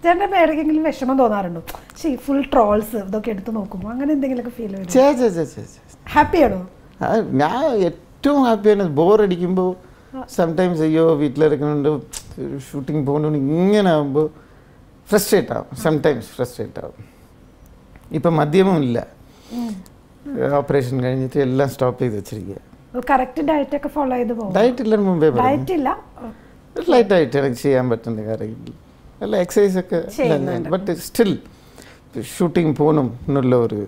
ചേട്ടൻ്റെ പേരെങ്കിലും വിഷമം തോന്നാറുണ്ടോ? ഫുൾ ട്രോൾസ് ഇതൊക്കെ എടുത്ത് നോക്കുമ്പോൾ അങ്ങനെ എന്തെങ്കിലുമൊക്കെ ഫീൽ വരും? ഹാപ്പിയാണോ? ഞാൻ ഏറ്റവും ഹാപ്പിയാണ്. ബോറടിക്കുമ്പോൾ സംടൈംസ് അയ്യോ വീട്ടിലിരിക്കുന്നുണ്ട് ഷൂട്ടിങ് പോകുന്നുണ്ട് ഇങ്ങനെ ആകുമ്പോൾ ഫ്രസ്ട്രേറ്റ് ആവും. സംടൈംസ് ഫ്രസ്ട്രേറ്റ് ആവും. ഇപ്പം മദ്യമമില്ല, ഓപ്പറേഷൻ കഴിഞ്ഞിട്ട് എല്ലാം സ്റ്റോപ്പ് ചെയ്ത് വെച്ചിരിക്കുക. കറക്റ്റ് ഡയറ്റ് ഒക്കെ ഫോളോ ചെയ്ത് പോകും? ഡയറ്റ് ഇല്ല, മുമ്പേ ഡയറ്റില്ല, ലൈറ്റായിട്ട് എനിക്ക് ചെയ്യാൻ പറ്റുന്ന കാര്യമില്ല, അല്ല എക്സസൈസ് ഒക്കെ. ബട്ട് സ്റ്റിൽ ഷൂട്ടിങ് പോകണം എന്നുള്ള ഒരു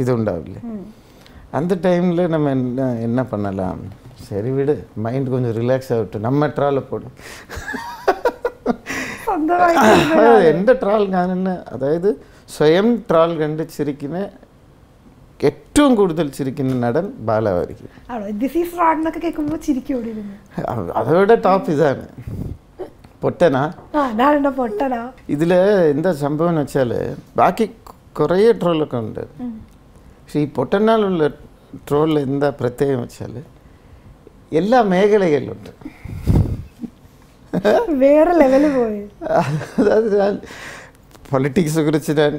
ഇതുണ്ടാവില്ലേ. அந்த டைமில் நம்ம என்ன பண்ணலாம், சரி விடு மைண்ட் கொஞ்சம் ரிலாக்ஸ் ஆகட்டும், நம்ம ட்ராலை போடும். എൻ്റെ ട്രാൽ ഞാൻ തന്നെ, അതായത് സ്വയം ട്രാൽ കണ്ട് ചിരിക്കുന്ന ഏറ്റവും കൂടുതൽ ചിരിക്കുന്ന നടൻ ബാലവായിരിക്കും. അതോടെ ടോപ്പ് ഇതാണ്. പൊട്ടനാ ഇതിൽ എന്താ സംഭവം എന്ന് വെച്ചാൽ ബാക്കി കുറേ ട്രോളൊക്കെ ഉണ്ട്. പക്ഷെ ഈ പൊട്ടനാലുള്ള ട്രോളിൽ എന്താ പ്രത്യേകം വെച്ചാൽ എല്ലാ മേഖലകളിലുണ്ട്. വേറെ ലെവലിൽ പോയി. അതായത് ഞാൻ പൊളിറ്റിക്സിനെ കുറിച്ച് ഞാൻ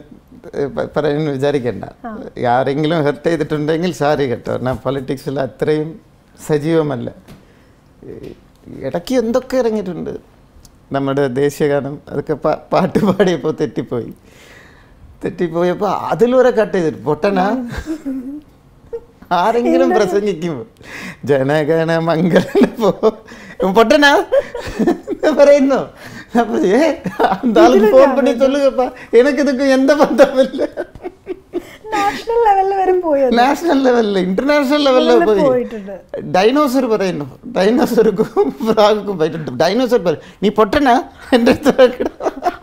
പറയാൻ വിചാരിക്കണ്ട. ആരെങ്കിലും ഹെർട്ട് ചെയ്തിട്ടുണ്ടെങ്കിൽ സാരി കേട്ടോ, ഞാൻ പൊളിറ്റിക്സിൽ അത്രയും സജീവമല്ല. ഇടയ്ക്ക് എന്തൊക്കെ ഇറങ്ങിയിട്ടുണ്ട്. നമ്മുടെ ദേശീയഗാനം അതൊക്കെ പാട്ട് പാടിയപ്പോൾ തെറ്റിപ്പോയപ്പോൾ അതിലൂടെ കട്ട് ചെയ്തിട്ട് പൊട്ടനാ ആരെങ്കിലും പ്രസംഗിക്കുമ്പോൾ ജനഗണ മംഗള പൊട്ടനാ പറയുന്നു. അപ്പോൾ அந்த ஆளுக்கு ஃபோன் பண்ணி சொல்லுங்கப்பா, எனக்கு இதுக்கு எந்த பந்தமில்ல. നാഷണൽ ലെവലിൽ വരെ പോയി, നാഷണൽ ലെവലിൽ ഇന്റർനാഷണൽ ലെവലിൽ പോയിട്ടുണ്ട്. ഡൈനോസർ പറയുന്നു, ഡൈനോസർക്കും ഫ്രോഗുക്കും പോയിട്ടുണ്ട്. ഡൈനോസർ പറയും നീ പൊട്ടനാ എൻ്റെ അടുത്ത്.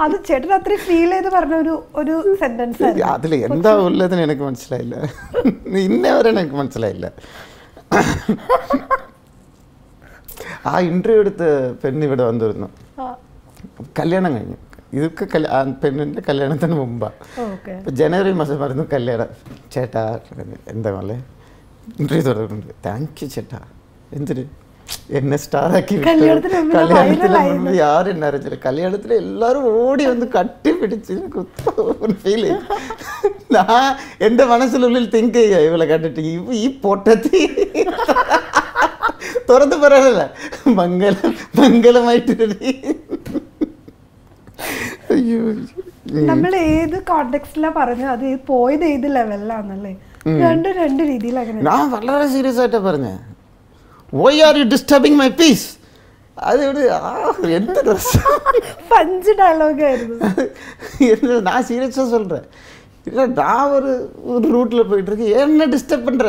അത് ചേട്ടൻ അത്ര ഫീൽ ചെയ്ത് പറഞ്ഞ ഒരു സെന്റൻസ്. അതിൽ എന്താ ഉള്ളതെന്ന് എനിക്ക് മനസ്സിലായില്ല, ഇന്നേ വരെ എനിക്ക് മനസ്സിലായില്ല. ആ ഇന്റർവ്യൂ എടുത്ത് പെണ്ണ് ഇവിടെ വന്നിരുന്നു, കല്യാണം കഴിഞ്ഞു. ഇതൊക്കെ പെണ്ണിൻ്റെ കല്യാണത്തിന് മുമ്പാണ്. ഇപ്പം ജനുവരി മാസം വരുന്നു കല്യാണം. ചേട്ടാ എന്താ മോളെ ഇന്റർവ്യൂ തുടങ്ങുന്നുണ്ട്. താങ്ക് യു ചേട്ടാ, എന്തിന് എന്നെ സ്റ്റാറാക്കി. കല്യാണത്തിന് യാരും അറിയിച്ചില്ല. കല്യാണത്തിൽ എല്ലാവരും ഓടി വന്ന് കട്ടി പിടിച്ച് ഫീൽ ചെയ്യും. ഞാൻ എൻ്റെ മനസ്സിനുള്ളിൽ തിങ്ക് ചെയ്യുക ഇവളെ കണ്ടിട്ട് ഈ പൊട്ടത്തി തുറന്ന് പറയാനല്ല, മംഗലമായിട്ട്. അയ്യോ, നമ്മൾ ഏത് കോണ്ടെക്സ്റ്റിലാ പറഞ്ഞത്, അത് പോയത് ഏത് ലെവലിലാണല്ലേ? രണ്ട് രീതിയിലാണ്. ഞാൻ വളരെ സീരിയസ് ആയിട്ടാ പറഞ്ഞേ. Why are you disturbing my peace? അതോട് എന്ത് പഞ്ച് ഡയലോഗായിരുന്നു. நான் சீரியஸாக சொல்கிறேன். இல்லை நான் ஒரு ரூட்டில் போயிட்டுருக்கு, என்ன டிஸ்டர்ப் பண்ணுற?